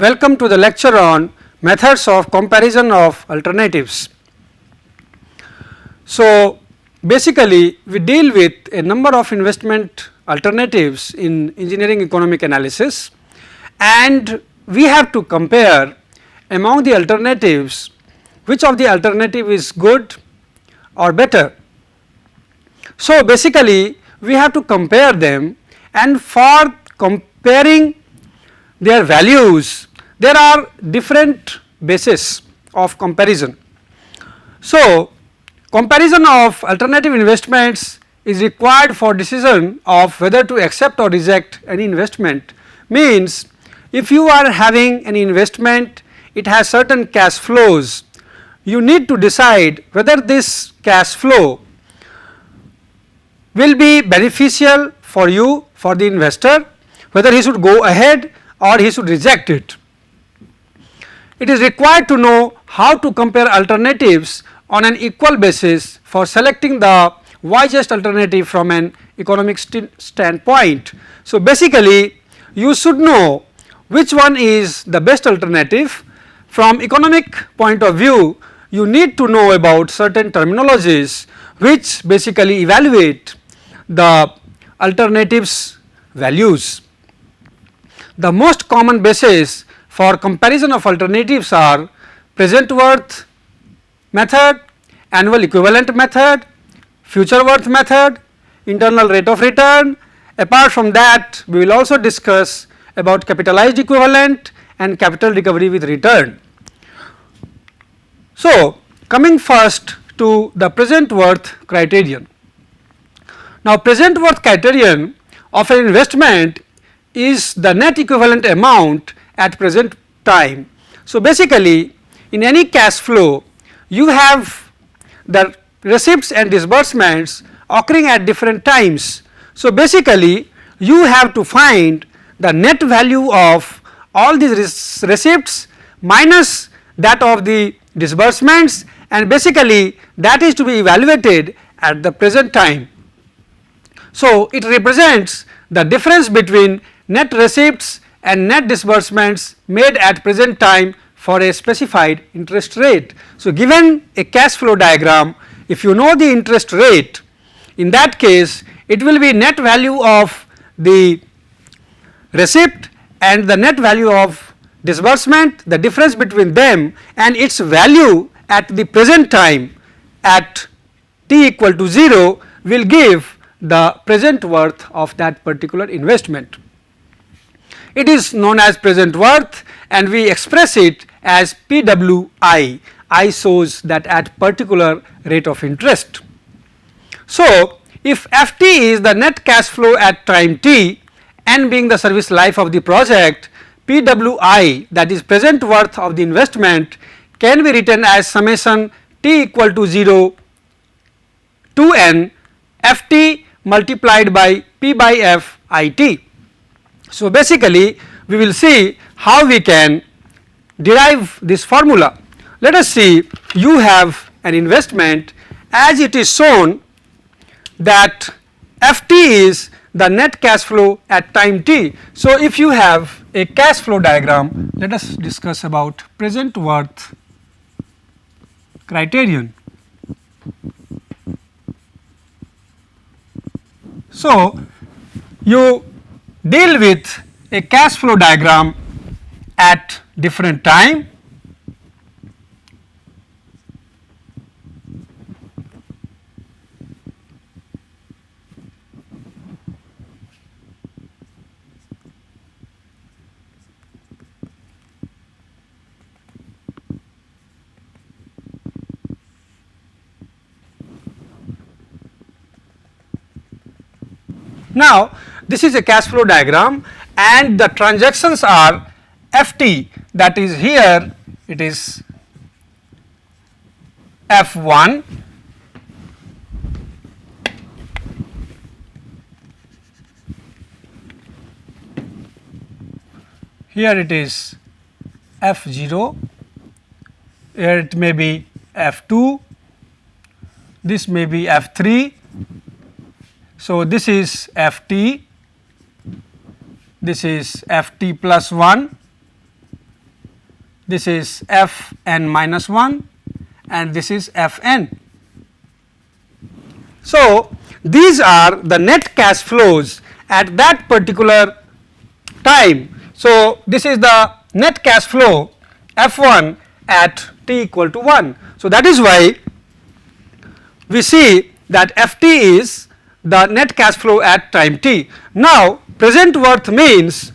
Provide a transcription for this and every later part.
Welcome to the lecture on methods of comparison of alternatives. So, basically we deal with a number of investment alternatives in engineering economic analysis, and we have to compare among the alternatives which of the alternative is good or better. So, basically we have to compare them, and for comparing their values there are different bases of comparison. So, comparison of alternative investments is required for decision of whether to accept or reject any investment. Means if you are having an investment, it has certain cash flows, you need to decide whether this cash flow will be beneficial for you, for the investor, whether he should go ahead or he should reject it. It is required to know how to compare alternatives on an equal basis for selecting the wisest alternative from an economic standpoint. So, basically you should know which one is the best alternative. From economic point of view, you need to know about certain terminologies which basically evaluate the alternatives values. The most common basis for comparison of alternatives are present worth method, annual equivalent method, future worth method, internal rate of return. Apart from that, we will also discuss about capitalized equivalent and capital recovery with return. So, coming first to the present worth criterion. Now, present worth criterion of an investment is the net equivalent amount at present time. So, basically in any cash flow you have the receipts and disbursements occurring at different times. So, basically you have to find the net value of all these receipts minus that of the disbursements, and basically that is to be evaluated at the present time. So, it represents the difference between net receipts and net disbursements made at present time for a specified interest rate. So, given a cash flow diagram, if you know the interest rate, in that case it will be net value of the receipt and the net value of disbursement, the difference between them and its value at the present time at t equal to 0 will give the present worth of that particular investment. It is known as present worth and we express it as PWI. I shows that at particular rate of interest. So, if FT is the net cash flow at time t, n being the service life of the project, PWI, that is present worth of the investment, can be written as summation t equal to 0 to n FT multiplied by P by F IT. So, basically we will see how we can derive this formula. Let us see, you have an investment as it is shown that FT is the net cash flow at time t. So, if you have a cash flow diagram, let us discuss about present worth criterion. So, you deal with a cash flow diagram at different time. Now, this is a cash flow diagram and the transactions are FT, that is here it is F1, here it is F0, here it may be F2, this may be F3. So, this is Ft, this is Ft plus 1, this is f n minus 1 and this is f n. So, these are the net cash flows at that particular time. So, this is the net cash flow f 1 at t equal to 1. So, that is why we see that f t is the net cash flow at time t. Now, present worth means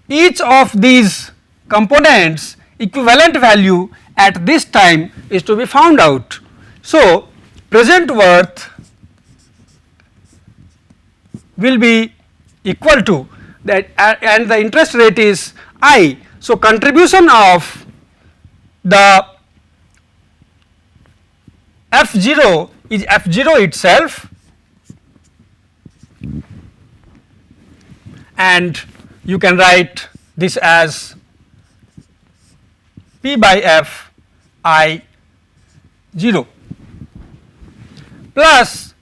each of these components equivalent value at this time is to be found out. So, present worth will be equal to that and the interest rate is I. So, contribution of the f 0 is f 0 itself, and you can write this as P by f I 0 plus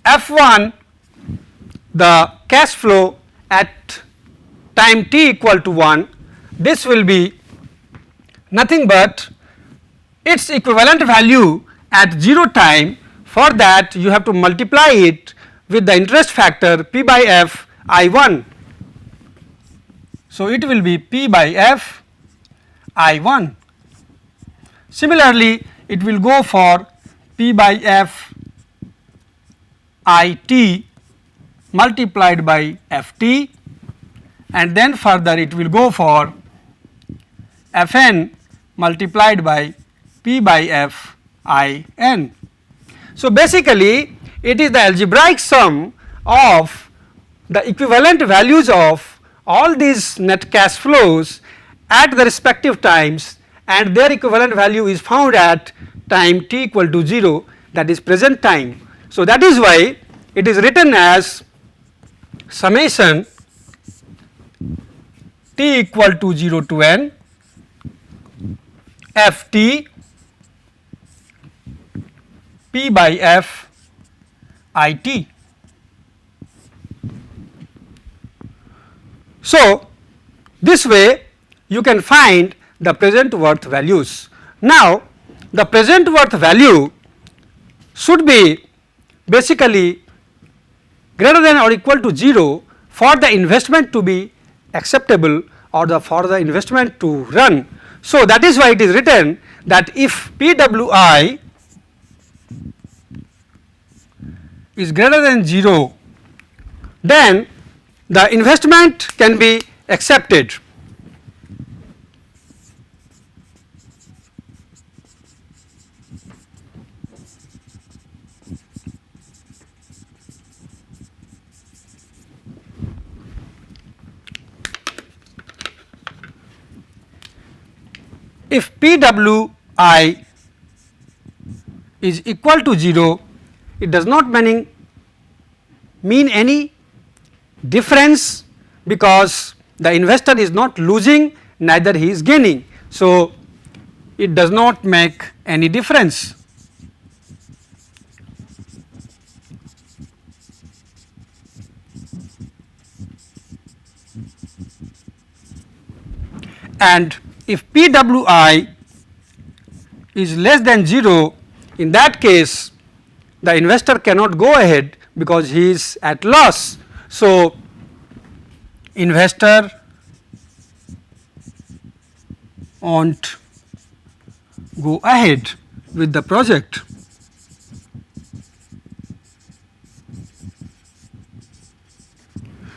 f 1 the cash flow at time t equal to 1. This will be nothing but its equivalent value at 0 time. For that you have to multiply it with the interest factor P by f I 1. So, it will be P by f I 1. Similarly, it will go for P by f I t multiplied by f t, and then further it will go for f n multiplied by P by f I n. So, basically it is the algebraic sum of the equivalent values of all these net cash flows at the respective times, and their equivalent value is found at time t equal to 0, that is present time. So, that is why it is written as summation t equal to 0 to n f t P by f I t. So, this way you can find the present worth values. Now, the present worth value should be basically greater than or equal to 0 for the investment to be acceptable or for the investment to run. So, that is why it is written that if P w I is greater than 0, then the investment can be accepted. If P w I is equal to 0, it does not mean any difference, because the investor is not losing, neither he is gaining. So, it does not make any difference. And if P w I is less than 0, in that case the investor cannot go ahead because he is at loss. So, investor won't go ahead with the project.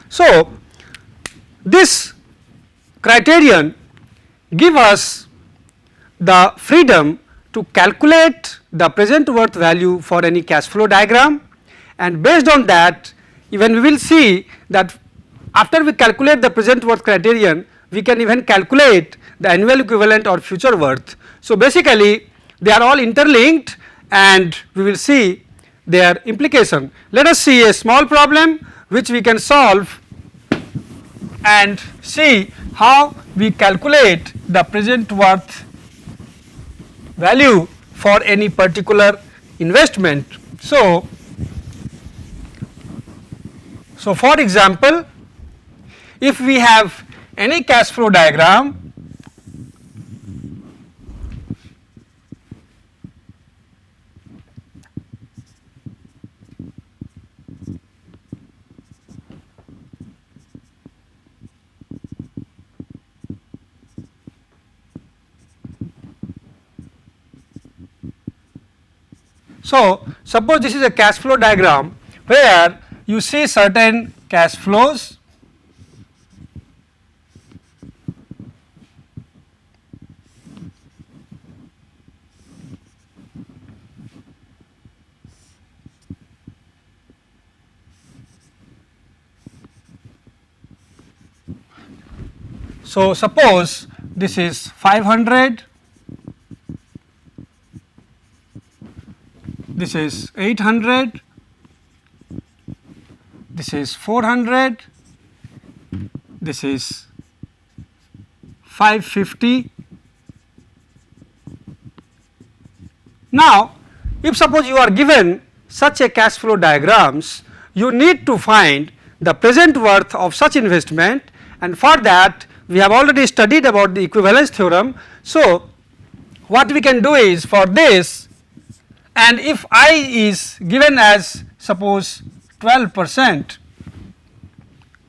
So, this criterion give us the freedom to calculate the present worth value for any cash flow diagram, and based on that even we will see that after we calculate the present worth criterion, we can even calculate the annual equivalent or future worth. So, basically they are all interlinked and we will see their implication. Let us see a small problem which we can solve and see how we calculate the present worth value for any particular investment. So, for example, if we have any cash flow diagram So, suppose this is a cash flow diagram where you see certain cash flows So, suppose this is 500, this is 800, this is 400, this is 550. Now, if suppose you are given such a cash flow diagrams, you need to find the present worth of such investment, and for that we have already studied about the equivalence theorem. So, what we can do is for this, and if I is given as suppose 12%,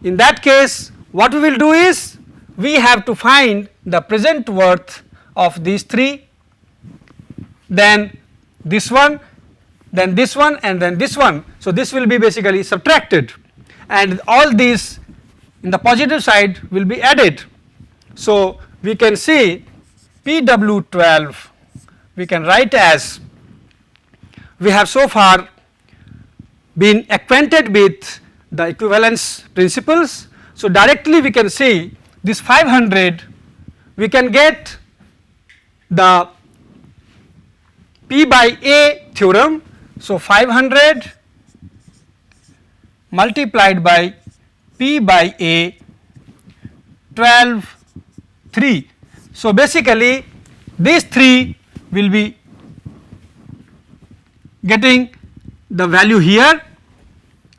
in that case what we will do is we have to find the present worth of these three, then this one, then this one, and then this one. So, this will be basically subtracted, and all these in the positive side will be added. So, we can see PW12 we can write as, we have so far been acquainted with the equivalence principles. So, directly we can see this 500 we can get the P by A theorem. So, 500 multiplied by P by A 12 3. So, basically these 3 will be getting the value here,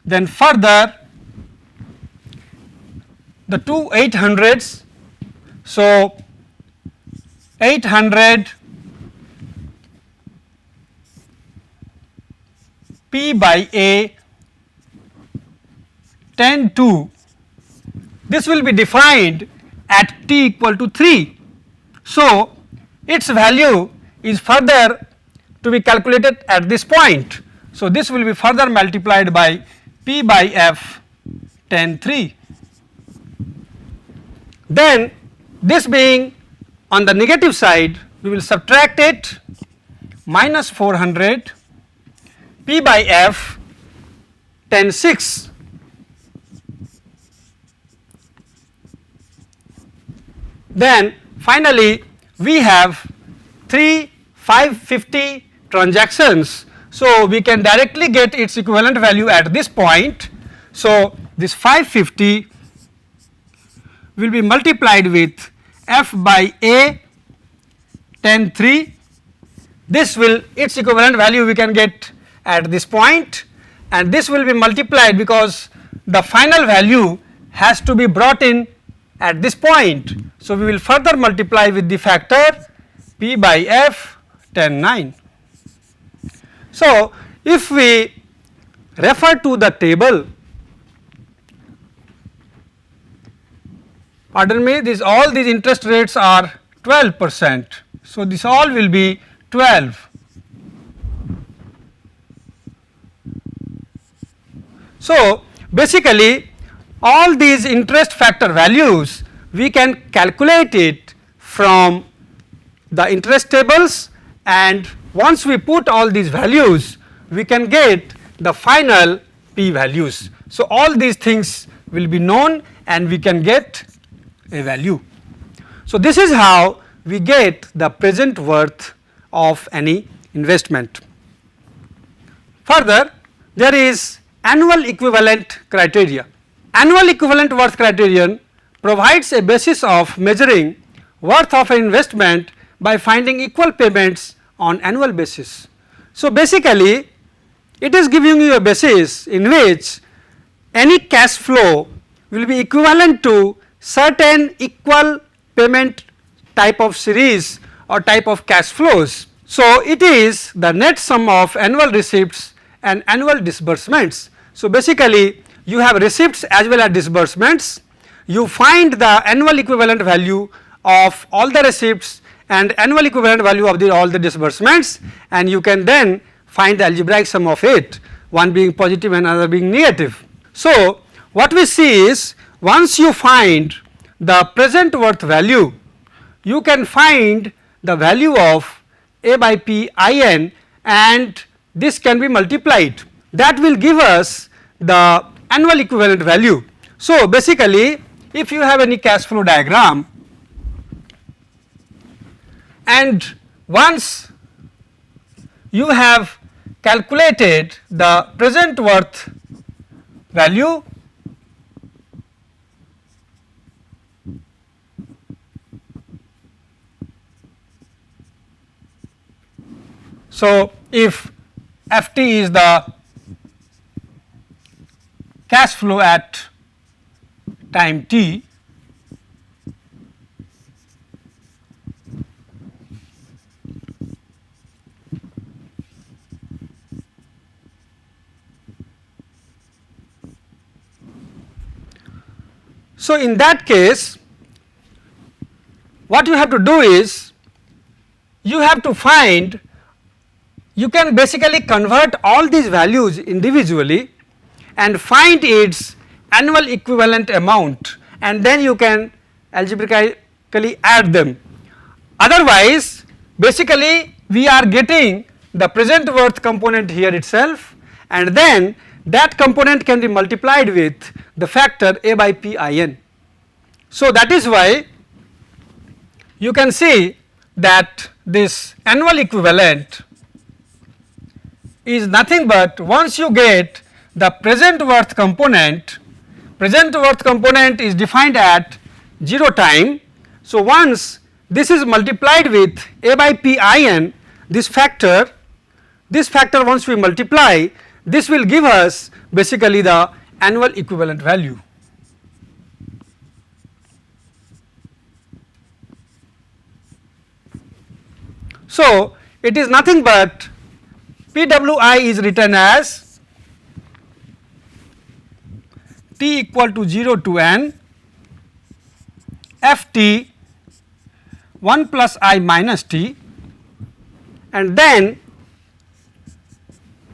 then further the two 800s. So, 800 P by A 10 2, this will be defined at t equal to 3. So, its value is further to be calculated at this point. So, this will be further multiplied by P by F 10 3. Then this being on the negative side, we will subtract it, minus 400 P by F 10 6. Then finally, we have 3 550 transactions. So, we can directly get its equivalent value at this point. So, this 550 will be multiplied with F by A 10 3. This will, its equivalent value we can get at this point, and this will be multiplied because the final value has to be brought in at this point. So, we will further multiply with the factor P by F 10 9. So, if we refer to the table, pardon me, this all these interest rates are 12%. So, this all will be 12. So, basically all these interest factor values we can calculate it from the interest tables, and once we put all these values we can get the final p values. So, all these things will be known and we can get a value. So, this is how we get the present worth of any investment. Further, there is annual equivalent criteria. Annual equivalent worth criterion provides a basis of measuring worth of an investment by finding equal payments on annual basis. So, basically it is giving you a basis in which any cash flow will be equivalent to certain equal payment type of series or type of cash flows. So, it is the net sum of annual receipts and annual disbursements. So, basically you have receipts as well as disbursements, you find the annual equivalent value of all the receipts and annual equivalent value of all the disbursements, and you can then find the algebraic sum of it, one being positive and another being negative. So, what we see is once you find the present worth value, you can find the value of A by P I n, and this can be multiplied. That will give us the annual equivalent value. So, basically if you have any cash flow diagram and once you have calculated the present worth value, so if Ft is the cash flow at time t, so in that case what you have to do is you have to find, you can basically convert all these values individually and find its annual equivalent amount, and then you can algebraically add them. Otherwise basically we are getting the present worth component here itself, and then that component can be multiplied with the factor A by P I n. So, that is why you can see that this annual equivalent is nothing but once you get the present worth component is defined at 0 time. So, once this is multiplied with A by P I n, this factor once we multiply, this will give us basically the annual equivalent value. So, it is nothing but PWI is written as t equal to 0 to n Ft 1 plus I minus t, and then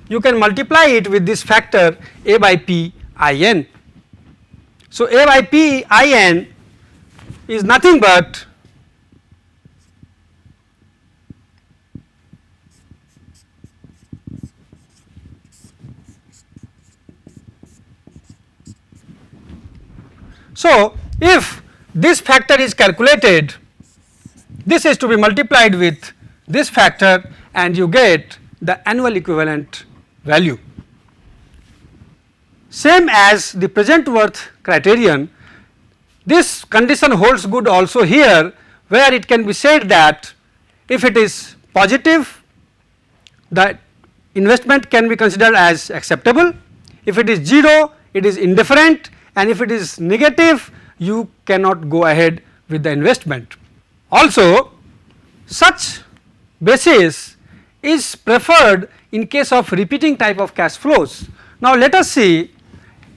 you can multiply it with this factor A by P I n. So, A by P I n is nothing but so if this factor is calculated, this is to be multiplied with this factor and you get the annual equivalent value. Same as the present worth criterion, this condition holds good also here, where it can be said that if it is positive, the investment can be considered as acceptable, if it is 0 it is indifferent, and if it is negative you cannot go ahead with the investment. Also such basis is preferred in case of repeating type of cash flows. Now, let us see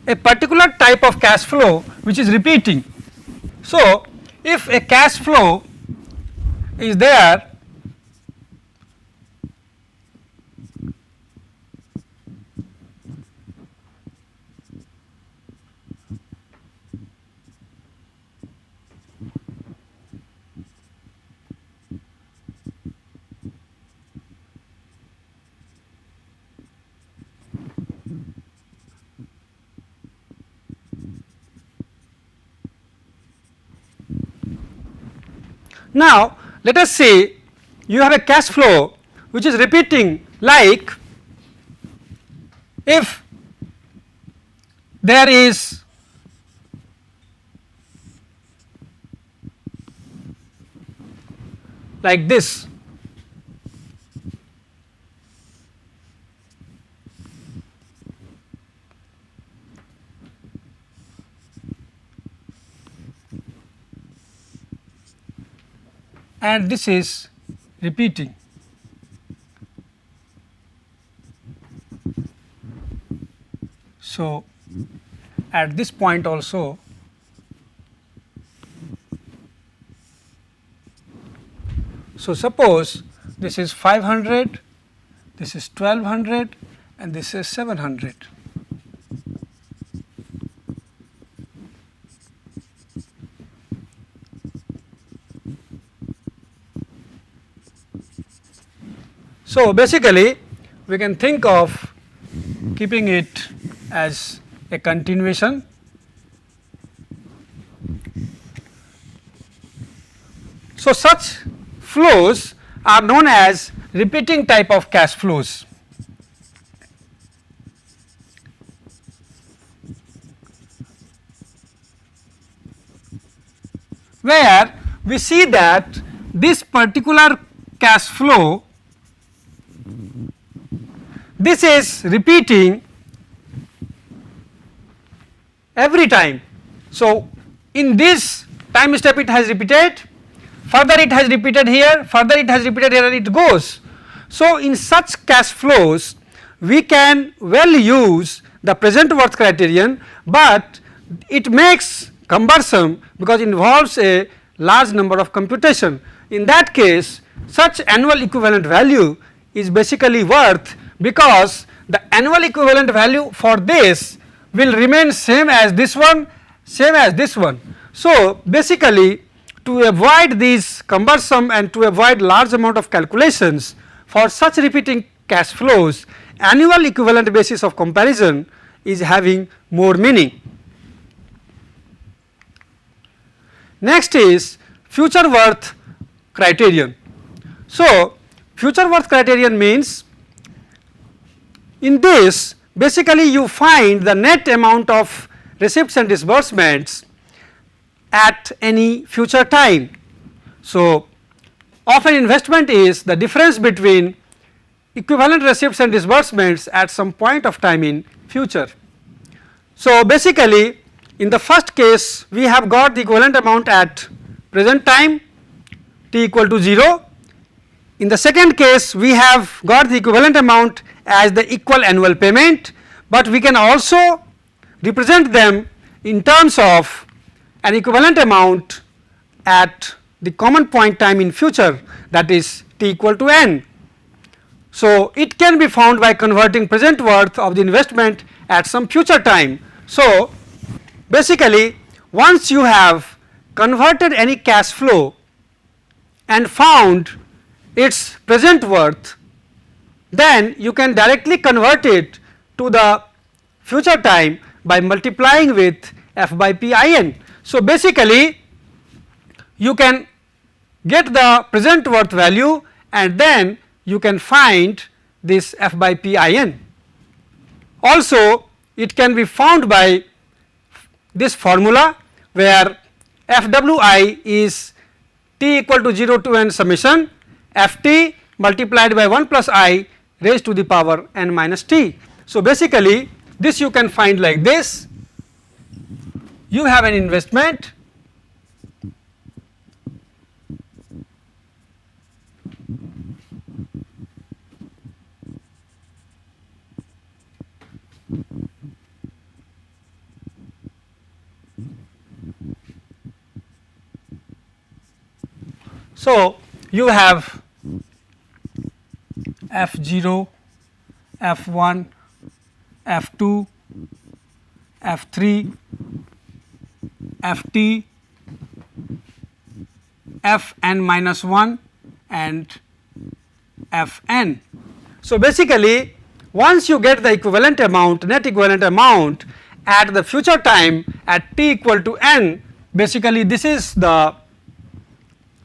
a particular type of cash flow which is repeating. So, if a cash flow is there now, let us say you have a cash flow which is repeating, like if there is like this, and this is repeating. So, at this point also so suppose this is 500, this is 1200 and this is 700. So, basically we can think of keeping it as a continuation. So, such flows are known as repeating type of cash flows. Where we see that this particular cash flow, this is repeating every time. So, in this time step it has repeated, further it has repeated here, further it has repeated here, and it goes. So, in such cash flows we can well use the present worth criterion, but it makes cumbersome because it involves a large number of computation. In that case, such annual equivalent value is basically worth, because the annual equivalent value for this will remain same as this one, same as this one. So, basically to avoid these cumbersome and to avoid large amount of calculations for such repeating cash flows, annual equivalent basis of comparison is having more meaning. Next is future worth criterion. So, future worth criterion means, in this basically you find the net amount of receipts and disbursements at any future time. So, of an investment is the difference between equivalent receipts and disbursements at some point of time in future. So, basically in the first case we have got the equivalent amount at present time t equal to 0. In the second case we have got the equivalent amount as the equal annual payment, but we can also represent them in terms of an equivalent amount at the common point time in future, that is t equal to n. So, it can be found by converting present worth of the investment at some future time. So, basically once you have converted any cash flow and found its present worth, then you can directly convert it to the future time by multiplying with f by p I n. So, basically you can get the present worth value and then you can find this f by p I n. Also it can be found by this formula where f w I is t equal to 0 to n summation f t multiplied by 1 plus I raised to the power n minus t. So, basically this you can find like this: you have an investment so you have f0, f1, f2, f3, ft, fn minus 1 and fn. So, basically once you get the equivalent amount, net equivalent amount at the future time at t equal to n, basically this is the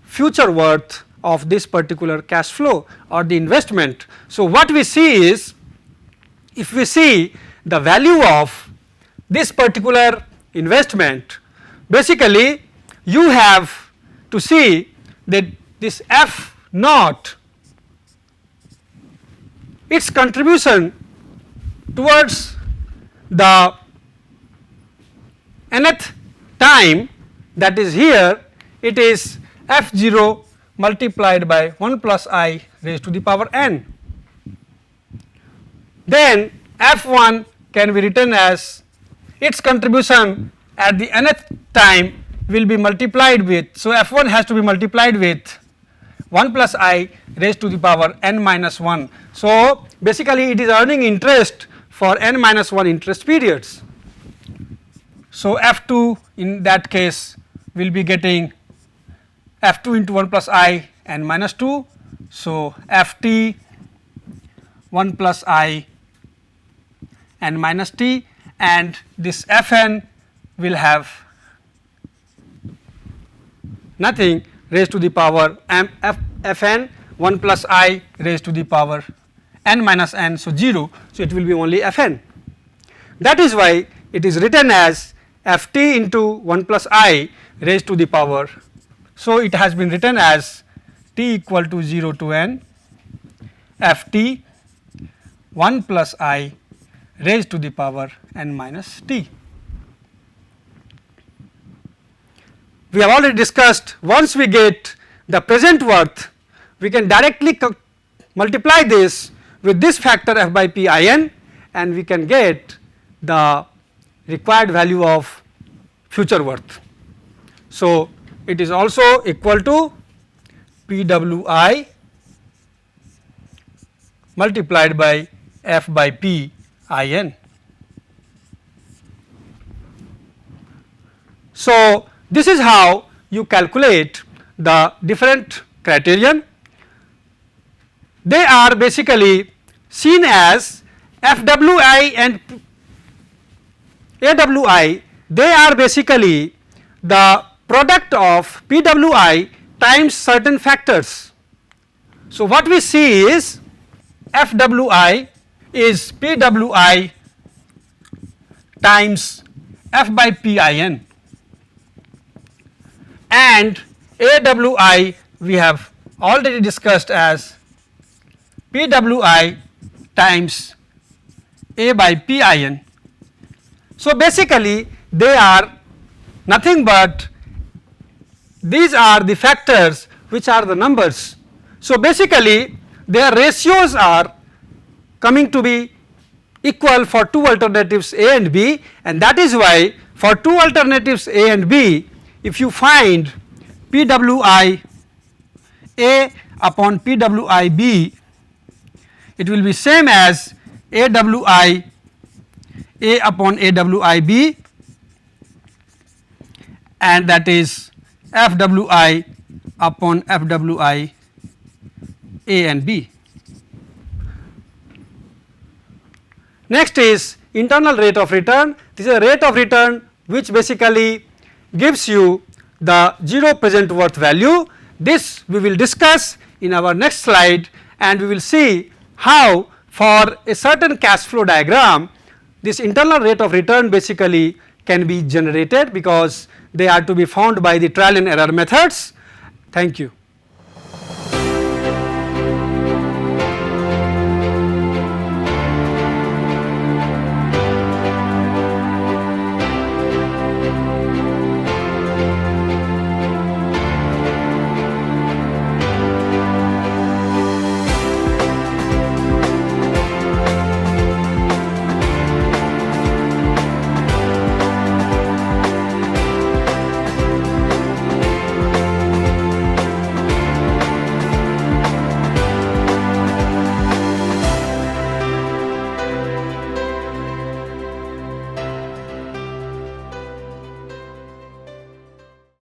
future worth of this particular cash flow or the investment. So, what we see is, if we see the value of this particular investment, basically you have to see that this f naught, its contribution towards the nth time, that is here it is f0 multiplied by 1 plus I raised to the power n. Then f1 can be written as its contribution at the nth time will be multiplied with, so f1 has to be multiplied with 1 plus I raised to the power n minus 1. So, basically it is earning interest for n minus 1 interest periods. So, f 2 in that case will be getting f 2 into 1 plus I n minus 2. So, f t 1 plus I n minus t, and this f n will have nothing raised to the power f n 1 plus I raised to the power n minus n. So, 0. So, it will be only f n. That is why it is written as f t into 1 plus I raised to the power. So, it has been written as t equal to 0 to n f t 1 plus I raised to the power n minus t. We have already discussed, once we get the present worth, we can directly multiply this with this factor f by p I n, and we can get the required value of future worth. So, it is also equal to p w I multiplied by f by p I n. So, this is how you calculate the different criterion. They are basically seen as f w I and a w I. They are basically the product of p w I times certain factors. So, what we see is f w I is p w I times f by p I n, and a w I we have already discussed as p w I times a by p I n. So, basically they are nothing but these are the factors which are the numbers. So, basically their ratios are coming to be equal for two alternatives A and B, and that is why for two alternatives A and B, if you find p w I A upon p w I B, it will be same as a w I A upon a w I B, and that is f w I upon f w I A and B. Next is internal rate of return. This is a rate of return which basically gives you the 0 present worth value. This we will discuss in our next slide, and we will see how for a certain cash flow diagram this internal rate of return basically can be generated, because they are to be found by the trial and error methods. Thank you.